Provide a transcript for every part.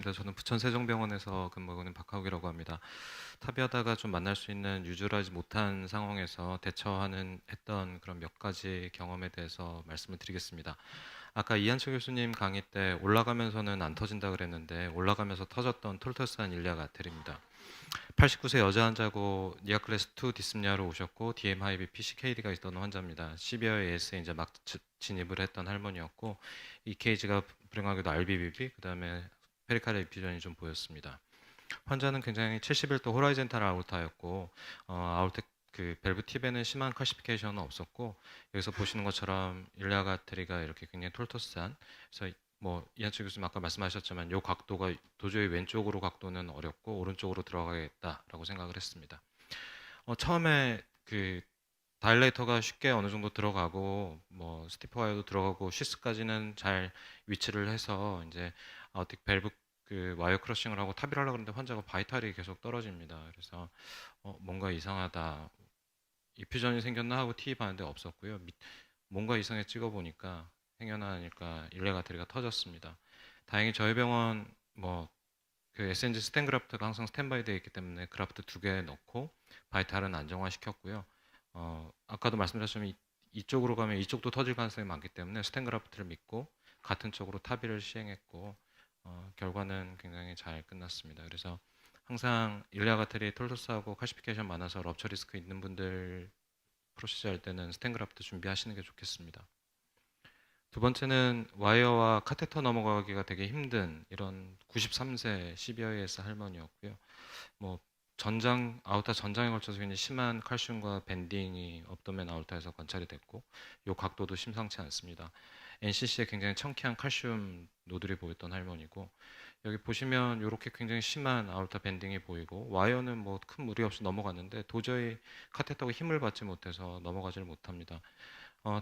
저는 부천 세종병원에서 근무하고 있는 박하욱이라고 합니다. 탑의하다가 좀 만날 수 있는 유주하지 못한 상황에서 대처하는 했던 그런 몇 가지 경험에 대해서 말씀을 드리겠습니다. 아까 이한철 교수님 강의 때 올라가면서는 안 터진다 그랬는데 올라가면서 터졌던 톨토스한 일리아가 아틀입니다. 89세 여자 환자고 니아클래스 2 디스프니아로 오셨고 DM-하이비 CKD가 있던 환자입니다. 시비어 AS에 이제 막 진입을 했던 할머니였고 EKG가 불행하게도 RBBB 그다음에 페리카르 이퓨전이 좀 보였습니다. 환자는 굉장히 71도 호라이젠탈 아울타였고 아울타 그 밸브 팁에는 심한 칼시피케이션은 없었고 여기서 보시는 것처럼 일리아가 아트리가 이렇게 굉장히 톨토스한 그래서 뭐 이한철 교수님 아까 말씀하셨지만 이 각도가 도저히 왼쪽으로 각도는 어렵고 오른쪽으로 들어가겠다라고 생각을 했습니다. 처음에 그 다일레이터가 쉽게 어느 정도 들어가고 뭐 스티프 와이어도 들어가고 시스까지는 잘 위치를 해서 이제 아우틱 밸브 그 와이어 크러싱을 하고 탑을 하려고 그러는데 환자가 바이탈이 계속 떨어집니다. 그래서 뭔가 이상하다. 이퓨전이 생겼나 하고 TE 봤는데 없었고요. 뭔가 이상해 찍어보니까 행여나니까 일레가트리가 터졌습니다. 다행히 저희 병원 뭐 그 SNG 스텐 그라프트가 항상 스탠바이 되어 있기 때문에 그라프트 2개 넣고 바이탈은 안정화시켰고요. 아까도 말씀드렸지만 이쪽으로 가면 이쪽도 터질 가능성이 많기 때문에 스텐 그라프트를 믿고 같은 쪽으로 타비를 시행했고 결과는 굉장히 잘 끝났습니다. 그래서 항상 일리아가트리 톨토스하고 칼시피케이션 많아서 럽처 리스크 있는 분들 프로시저 할 때는 스텐 그라프트 준비하시는 게 좋겠습니다. 두 번째는 와이어와 카테터 넘어가기가 되게 힘든 이런 93세 CBIS 할머니였고요. 뭐 전장 아우타 전장에 걸쳐서 굉장히 심한 칼슘과 밴딩이 업도면 아우타에서 관찰이 됐고 이 각도도 심상치 않습니다. NCC에 굉장히 청키한 칼슘 노들이 보였던 할머니고 여기 보시면 이렇게 굉장히 심한 아우타 밴딩이 보이고 와이어는 뭐 큰 무리 없이 넘어갔는데 도저히 카테터가 힘을 받지 못해서 넘어가지를 못합니다.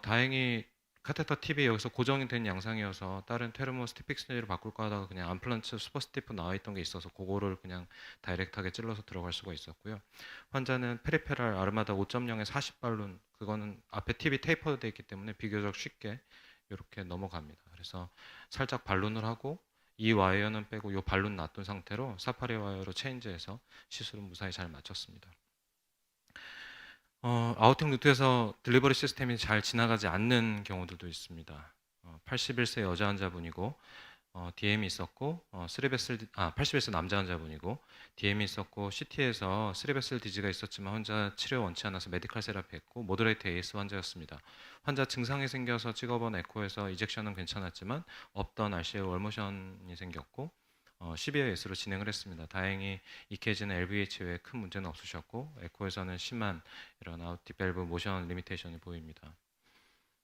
다행히 카테터 팁이 여기서 고정이 된 양상이어서 다른 테르모 스티픽스로 바꿀까 하다가 그냥 암플란트 슈퍼 스티프 나와 있던 게 있어서 그거를 그냥 다이렉트하게 찔러서 들어갈 수가 있었고요. 환자는 페리페랄 아르마다 5.0에 40발룬 그거는 앞에 팁이 테이퍼드 돼 있기 때문에 비교적 쉽게 이렇게 넘어갑니다. 그래서 살짝 발룬을 하고 이 와이어는 빼고 이 발룬 놔둔 상태로 사파리 와이어로 체인지해서 시술은 무사히 잘 마쳤습니다. 아우팅 루트에서 딜리버리 시스템이 잘 지나가지 않는 경우들도 있습니다. 81세 여자 환자분이고 DM이 있었고 81세 남자 환자분이고 DM이 있었고 CT에서 스리베슬 디지가 있었지만 환자 치료 원치 않아서 메디칼 세라피 했고 모더레이트 AS 환자였습니다. 환자 증상이 생겨서 찍어본 에코에서 이젝션은 괜찮았지만 없던 RCA 월모션이 생겼고 CBAS로 진행을 했습니다. 다행히 EKG는 LVH 외에 큰 문제는 없으셨고 에코에서는 심한 이런 아웃디 밸브 모션 리미테이션이 보입니다.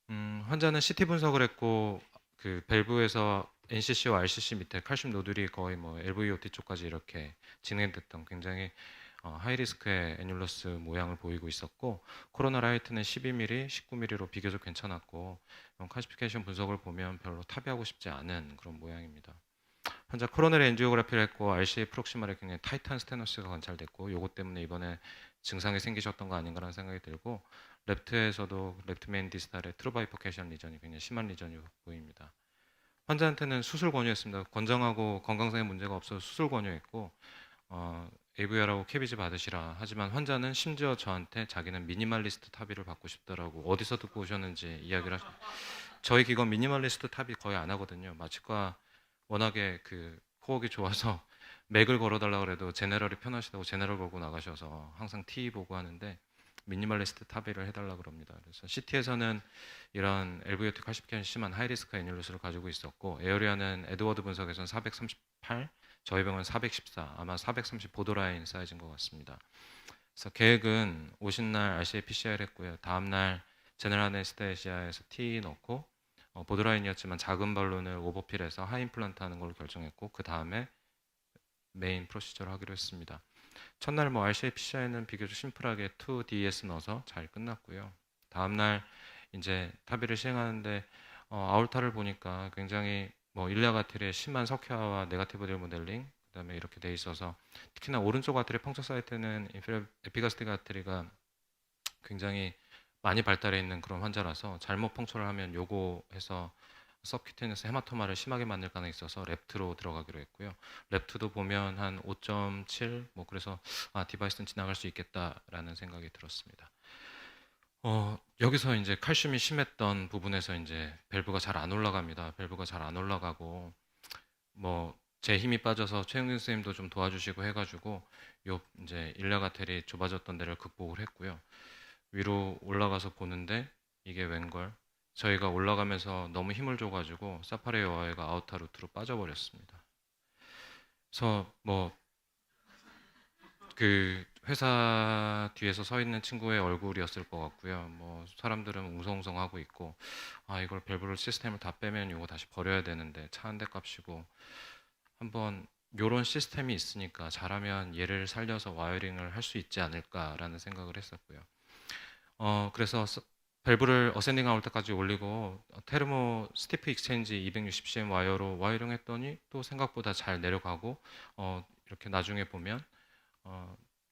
환자는 CT 분석을 했고 그 밸브에서 NCC와 RCC 밑에 칼슘 노들이 거의 뭐 LVOT 쪽까지 이렇게 진행됐던 굉장히 하이 리스크의 애뉴러스 모양을 보이고 있었고 코로나 라이트는 12mm, 19mm로 비교적 괜찮았고 칼시피케이션 분석을 보면 별로 탑의하고 싶지 않은 그런 모양입니다. 환자 코로너리 엔지오그래피를 했고 RCA 프록시말에 굉장히 타이트한 스테노스가 관찰됐고 요것 때문에 이번에 증상이 생기셨던 거 아닌가라는 생각이 들고 랩트에서도 랩트 메인 디스탈의 트루바이퍼케이션 리전이 굉장히 심한 리전이 보입니다. 환자한테는 수술 권유했습니다. 건장하고 건강상의 문제가 없어서 수술 권유했고 AVR하고 캐비지 받으시라. 하지만 환자는 심지어 저한테 자기는 미니멀리스트 탑의를 받고 싶다라고 어디서 듣고 오셨는지 이야기를 하셨. 저희 기관 미니멀리스트 탑의 거의 안 하거든요. 마취과 워낙에 그 코어가 좋아서 맥을 걸어달라고 그래도 제네럴이 편하시다고 제네럴 걸고 나가셔서 항상 T 보고 하는데 미니멀리스트 탑의를 해달라고 그럽니다. 그래서 CT에서는 이런 LVOT 칼시피케이션 심한 하이리스크 애뉴루스를 가지고 있었고 에어리아는 에드워드 분석에서는 438, 저희 병원 414, 아마 430 보더라인 사이즈인 것 같습니다. 그래서 계획은 오신 날 RCA PCR 했고요. 다음 날 제너럴 아네스테시아에서 T 넣고 보드라인이었지만 작은 발론을 오버필해서 하이 임플란트 하는 걸로 결정했고 그 다음에 메인 프로시저를 하기로 했습니다. 첫날 뭐 RCA PCI는 비교적 심플하게 2DS 넣어서 잘 끝났고요. 다음날 이제 타비를 시행하는데 아울타를 보니까 굉장히 뭐 일리아 가틀의 심한 석회화와 네가티브 딜 모델링 그다음에 이렇게 돼 있어서 특히나 오른쪽 아틀의 펑처 사이트는 에피가스틱 아트리가 굉장히 많이 발달해 있는 그런 환자라서 잘못 펑처를 하면 요거 해서 서큐테니어스 헤마토마를 심하게 만들 가능성이 있어서 랩트로 들어가기로 했고요. 랩트도 보면 한 5.7 뭐 그래서 디바이스는 지나갈 수 있겠다라는 생각이 들었습니다. 여기서 이제 칼슘이 심했던 부분에서 이제 밸브가 잘 안 올라갑니다. 밸브가 잘 안 올라가고 뭐 제 힘이 빠져서 최영준 선생님도 좀 도와주시고 해가지고 요 이제 일리아가텔이 좁아졌던 데를 극복을 했고요. 위로 올라가서 보는데 이게 웬걸? 저희가 올라가면서 너무 힘을 줘가지고 사파리 와이어가 아우터 루트로 빠져버렸습니다. 그래서 뭐 그 회사 뒤에서 서 있는 친구의 얼굴이었을 것 같고요. 뭐 사람들은 웅성웅성하고 있고 이걸 밸브를 시스템을 다 빼면 이거 다시 버려야 되는데 차 한 대 값이고 한번 요런 시스템이 있으니까 잘하면 얘를 살려서 와이어링을 할 수 있지 않을까라는 생각을 했었고요. 그래서 밸브를 어센딩 아울 때까지 올리고 테르모 스티프 익스체인지 260cm 와이어로 와이어링 했더니 또 생각보다 잘 내려가고 이렇게 나중에 보면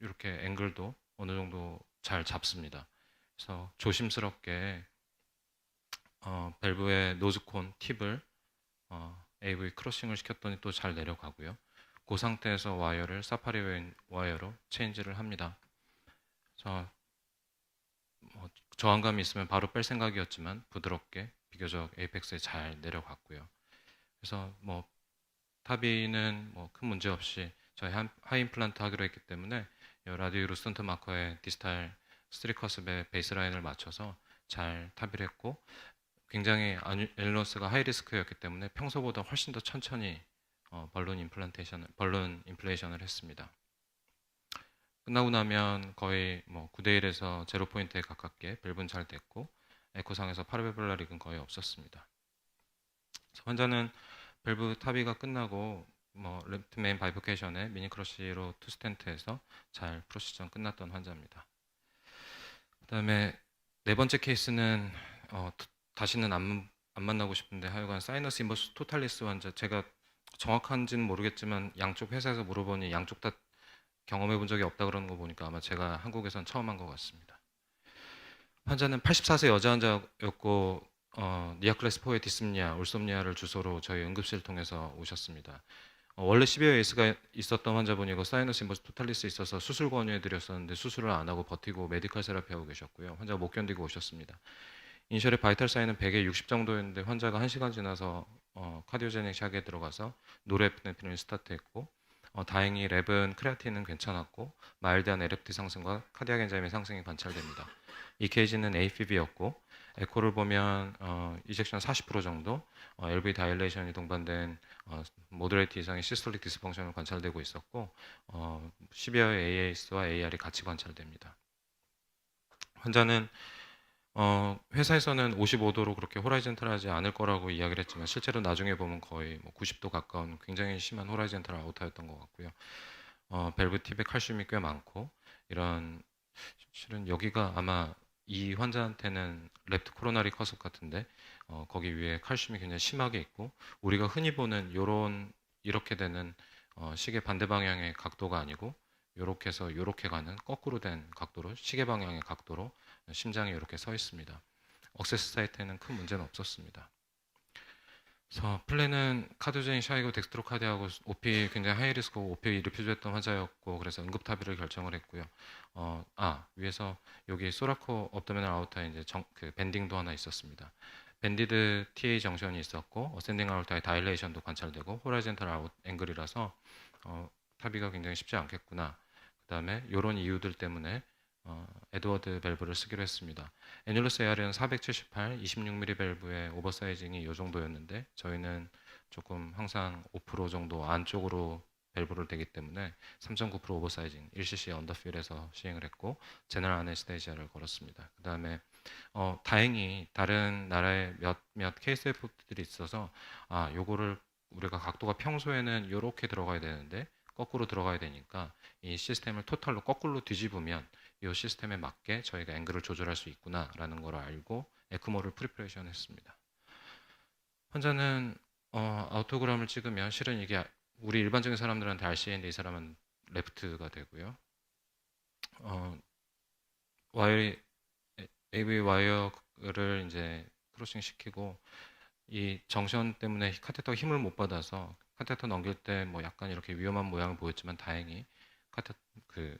이렇게 앵글도 어느 정도 잘 잡습니다. 그래서 조심스럽게 밸브의 노즈콘 팁을 AV 크로싱을 시켰더니 또 잘 내려가고요. 그 상태에서 와이어를 사파리 와이어로 체인지를 합니다. 그래서 저항감이 있으면 바로 뺄 생각이었지만 부드럽게 비교적 에이펙스에 잘 내려갔고요. 그래서 뭐 타비는 뭐 큰 문제 없이 저희 하이 임플란트 하기로 했기 때문에 라디오 루스턴트 마커의 디스탈 스트리커스의 베이스라인을 맞춰서 잘 타비를 했고 굉장히 엘로스가 하이 리스크였기 때문에 평소보다 훨씬 더 천천히 벌룬 인플레이션을 했습니다. 끝나고 나면 거의 뭐 9대 1에서 제로 포인트에 가깝게 밸브는 잘 됐고 에코상에서 파르베블라릭은 거의 없었습니다. 환자는 밸브 타비가 끝나고 뭐 레프트 메인 바이포케이션에 미니 크러쉬로 투 스텐트에서 잘 프로시전 끝났던 환자입니다. 그다음에 네 번째 케이스는 다시는 안 만나고 싶은데 하여간 사이너스 인버스 토탈리스 환자 제가 정확한지는 모르겠지만 양쪽 회사에서 물어보니 양쪽 다 경험해 본 적이 없다 그러는 거 보니까 아마 제가 한국에선 처음 한 것 같습니다. 환자는 84세 여자 환자였고 니아클래스 4의 디스미아, 올솜니아를 주소로 저희 응급실을 통해서 오셨습니다. 원래 12회 에이스가 있었던 환자분이고 사이너스 인버스 토탈리스 있어서 수술 권유해 드렸었는데 수술을 안 하고 버티고 메디컬 세라피 하고 계셨고요. 환자가 못 견디고 오셨습니다. 이니셜의 바이탈 사인은 100에 60 정도였는데 환자가 1시간 지나서 카디오제닉 샥에 들어가서 노르에피네프린을 스타트했고 다행히 랩은 크레아틴은 괜찮았고 마일드한 LFT 상승과 카디악 엔자임의 상승이 관찰됩니다. 이 케이지는 AFib였고 에코를 보면 이젝션 40% 정도, LV 다일레이션이 동반된 모더레이트 이상의 시스톨릭 디스펑션을 관찰되고 있었고 12회 AAS와 AR이 같이 관찰됩니다. 환자는 회사에서는 55도로 그렇게 호라이젠탈하지 않을 거라고 이야기를 했지만 실제로 나중에 보면 거의 뭐 90도 가까운 굉장히 심한 호라이젠탈 아우터였던 것 같고요. 밸브 팁에 칼슘이 꽤 많고 이런 실은 여기가 아마 이 환자한테는 랩트 코로나리 커스 같은데 거기 위에 칼슘이 굉장히 심하게 있고 우리가 흔히 보는 이렇게 되는 시계 반대 방향의 각도가 아니고 이렇게 해서 이렇게 가는 거꾸로 된 각도로 시계 방향의 각도로 심장이 이렇게 서 있습니다. 억세스 사이트에는 큰 문제는 없었습니다. 그래서 플랜은 카드제인 샤이고 덱스트로카디하고 OP 굉장히 하이리스크고 OP 리퓨즈했던 환자였고 그래서 응급타비를 결정을 했고요. 위에서 여기 소라코 업도미널 아우터에 이제 그 밴딩도 하나 있었습니다. 밴디드 TA 정션이 있었고 어센딩 아우터의 다일레이션도 관찰되고 호라이젠탈 아웃 앵글이라서 타비가 굉장히 쉽지 않겠구나. 그 다음에 이런 이유들 때문에 에드워드 밸브를 쓰기로 했습니다. 애뉴러스 AR은 478, 26mm 밸브의 오버사이징이 이 정도였는데 저희는 조금 항상 5% 정도 안쪽으로 밸브를 대기 때문에 3.9% 오버사이징 1cc 언더필에서 시행을 했고 제너럴 아네스테시아를 걸었습니다. 그 다음에 다행히 다른 나라의 몇몇 KSF들이 있어서 요거를 우리가 각도가 평소에는 이렇게 들어가야 되는데 거꾸로 들어가야 되니까 이 시스템을 토탈로 거꾸로 뒤집으면 이 시스템에 맞게 저희가 앵글을 조절할 수 있구나라는 걸 알고 에크모를 프리퍼레이션 했습니다. 환자는 아우토그램을 찍으면 실은 이게 우리 일반적인 사람들한테 RCA인데 이 사람은 레프트가 되고요. AV 와이어를 이제 크로싱 시키고 이 정션 때문에 카테터가 힘을 못 받아서 카테터 넘길 때 뭐 약간 이렇게 위험한 모양을 보였지만 다행히 카테, 그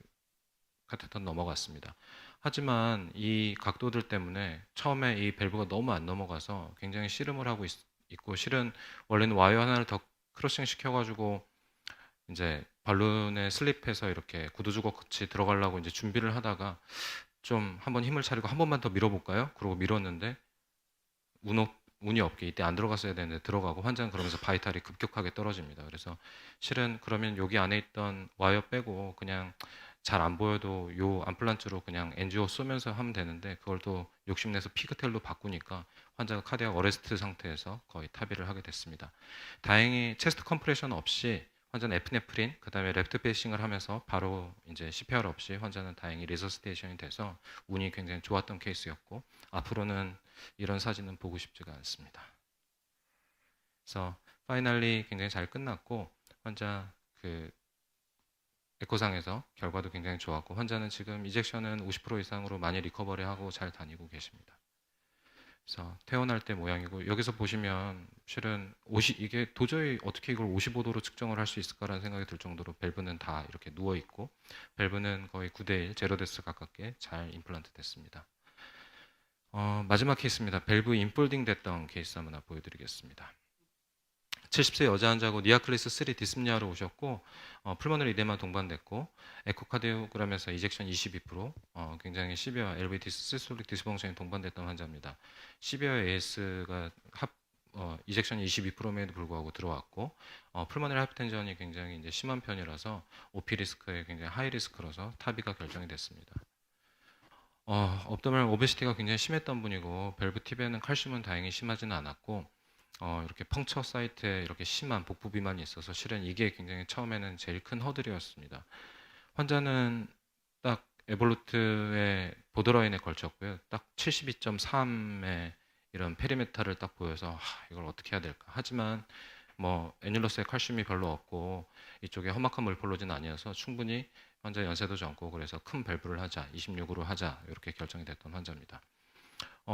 카테터 넘어갔습니다. 하지만 이 각도들 때문에 처음에 이 밸브가 너무 안 넘어가서 굉장히 씨름을 하고 있고 실은 원래는 와이어 하나를 더 크로싱 시켜가지고 이제 발룬에 슬립해서 이렇게 구두주걱 같이 들어가려고 이제 준비를 하다가 좀 한번 힘을 차리고 한 번만 더 밀어볼까요? 그러고 밀었는데 운이 없게 이때 안 들어갔어야 되는데 들어가고 환자는 그러면서 바이탈이 급격하게 떨어집니다. 그래서 실은 그러면 여기 안에 있던 와이어 빼고 그냥 잘 안 보여도 요 암플란트로 그냥 엔지오 쏘면서 하면 되는데 그걸 또 욕심내서 피그텔로 바꾸니까 환자가 카디악 어레스트 상태에서 거의 타비를 하게 됐습니다. 다행히 체스트 컴프레션 없이 환자는 에피네프린 그다음에 랩트 페이싱을 하면서 바로 이제 CPR 없이 환자는 다행히 리서스테이션이 돼서 운이 굉장히 좋았던 케이스였고 앞으로는 이런 사진은 보고 싶지가 않습니다. 그래서 파이널리 굉장히 잘 끝났고 환자 그 에코상에서 결과도 굉장히 좋았고 환자는 지금 이젝션은 50% 이상으로 많이 리커버리하고 잘 다니고 계십니다. 그래서 퇴원할 때 모양이고 여기서 보시면 실은 이게 도저히 어떻게 이걸 55도로 측정을 할 수 있을까라는 생각이 들 정도로 밸브는 다 이렇게 누워 있고 밸브는 거의 9대1 제로데스 가깝게 잘 임플란트 됐습니다. 마지막 케이스입니다. 밸브 인폴딩 됐던 케이스 하나 보여드리겠습니다. 70세 여자 환자고 니아클리스 3 디스프니아로 오셨고 풀모널 이데마 동반됐고 에코카디오그램에서 이젝션 22% 굉장히 시비어 엘비티 시스톨릭 디스펑션이 동반됐던 환자입니다. 시비어 AS가 이젝션 22%에도 불구하고 들어왔고 풀모널 하이퍼텐션이 굉장히 이제 심한 편이라서 OP 리스크에 굉장히 하이 리스크라서 타비가 결정이 됐습니다. 업도널 오베시티가 굉장히 심했던 분이고 밸브 팁에는 칼슘은 다행히 심하지는 않았고 이렇게 펑처 사이트에 이렇게 심한 복부 비만이 있어서 실은 이게 굉장히 처음에는 제일 큰 허들이었습니다. 환자는 딱 에볼루트의 보더라인에 걸쳤고요. 딱 72.3의 이런 페리메타를 딱 보여서 이걸 어떻게 해야 될까. 하지만 뭐 애뉴러스에 칼슘이 별로 없고 이쪽에 험악한 몰폴로지는 아니어서 충분히 환자 연세도 젊고 그래서 큰 밸브를 하자 26으로 하자 이렇게 결정이 됐던 환자입니다.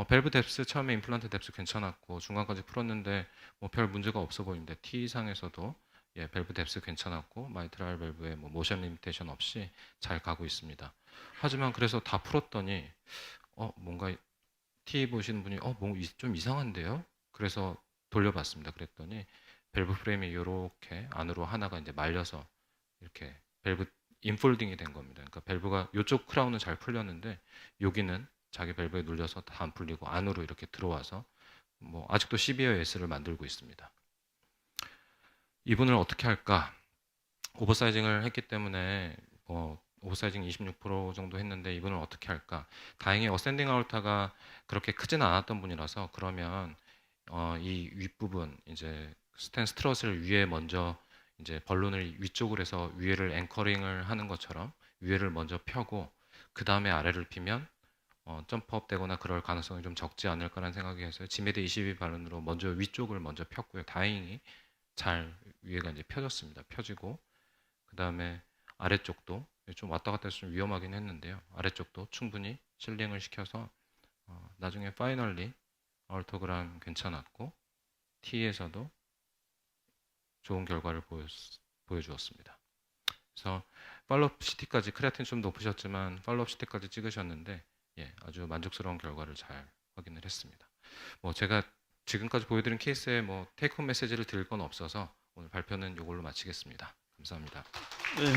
밸브 뎁스 처음에 임플란트 뎁스 괜찮았고 중간까지 풀었는데 뭐 별 문제가 없어 보이는데 T상에서도 예, 밸브 뎁스 괜찮았고 마이트랄 밸브에 뭐 모션 리미테이션 없이 잘 가고 있습니다. 하지만 그래서 다 풀었더니 뭔가 T 보시는 분이 좀 이상한데요? 그래서 돌려봤습니다. 그랬더니 밸브 프레임이 이렇게 안으로 하나가 이제 말려서 이렇게 밸브 인폴딩이 된 겁니다. 그러니까 밸브가 이쪽 크라운은 잘 풀렸는데 여기는 자기 밸브에 눌려서 다 안 풀리고 안으로 이렇게 들어와서 뭐 아직도 시비어 S를 만들고 있습니다. 이분을 어떻게 할까? 오버사이징을 했기 때문에 오버사이징 26% 정도 했는데 이분을 어떻게 할까? 다행히 어센딩 아울타가 그렇게 크지는 않았던 분이라서 그러면 이 윗부분 이제 스텐 스트럿을 위에 먼저 이제 벌룬을 위쪽으로 해서 위에를 앵커링을 하는 것처럼 위에를 먼저 펴고 그 다음에 아래를 피면 점프업 되거나 그럴 가능성이 좀 적지 않을까라는 생각이 해서 지메드 22 발룬으로 먼저 위쪽을 먼저 폈고요. 다행히 잘 위에가 이제 펴졌습니다. 펴지고 그 다음에 아래쪽도 좀 왔다 갔다 해서 좀 위험하긴 했는데요. 아래쪽도 충분히 실링을 시켜서 나중에 파이널리 얼토그램 괜찮았고 T에서도 좋은 결과를 보여주었습니다. 그래서 팔로업 CT까지 크레아틴 좀 높으셨지만 팔로업 CT까지 찍으셨는데 예, 아주 만족스러운 결과를 잘 확인을 했습니다. 뭐 제가 지금까지 보여드린 케이스에 뭐 테이크홈 메시지를 드릴 건 없어서 오늘 발표는 이걸로 마치겠습니다. 감사합니다. 네,